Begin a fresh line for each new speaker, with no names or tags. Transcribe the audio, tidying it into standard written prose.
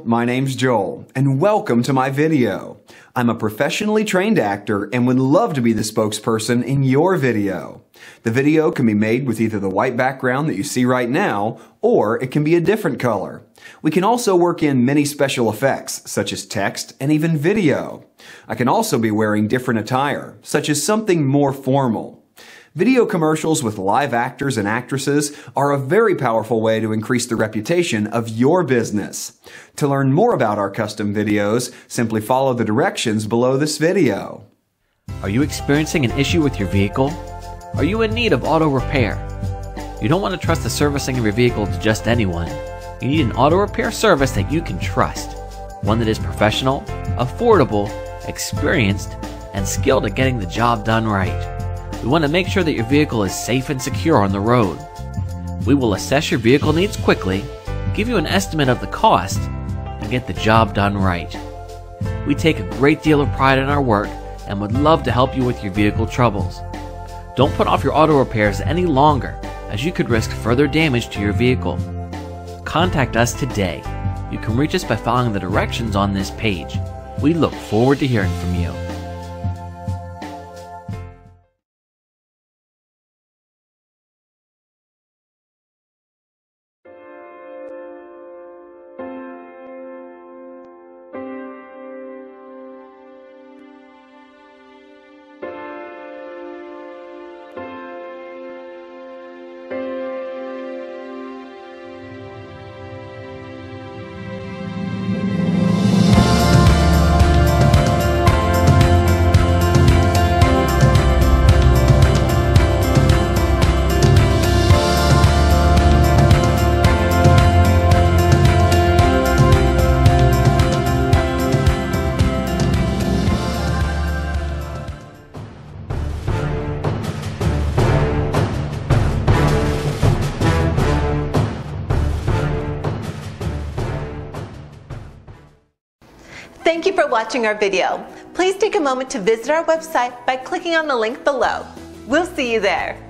my name's Joel, and welcome to my video. I'm a professionally trained actor and would love to be the spokesperson in your video. The video can be made with either the white background that you see right now, or it can be a different color. We can also work in many special effects, such as text and even video. I can also be wearing different attire, such as something more formal. Video commercials with live actors and actresses are a very powerful way to increase the reputation of your business. To learn more about our custom videos, simply follow the directions below this video.
Are you experiencing an issue with your vehicle? Are you in need of auto repair? You don't want to trust the servicing of your vehicle to just anyone. You need an auto repair service that you can trust. One that is professional, affordable, experienced, and skilled at getting the job done right. We want to make sure that your vehicle is safe and secure on the road. We will assess your vehicle needs quickly, give you an estimate of the cost, and get the job done right. We take a great deal of pride in our work and would love to help you with your vehicle troubles. Don't put off your auto repairs any longer, as you could risk further damage to your vehicle. Contact us today. You can reach us by following the directions on this page. We look forward to hearing from you.
Thank you for watching our video. Please take a moment to visit our website by clicking on the link below. We'll see you there.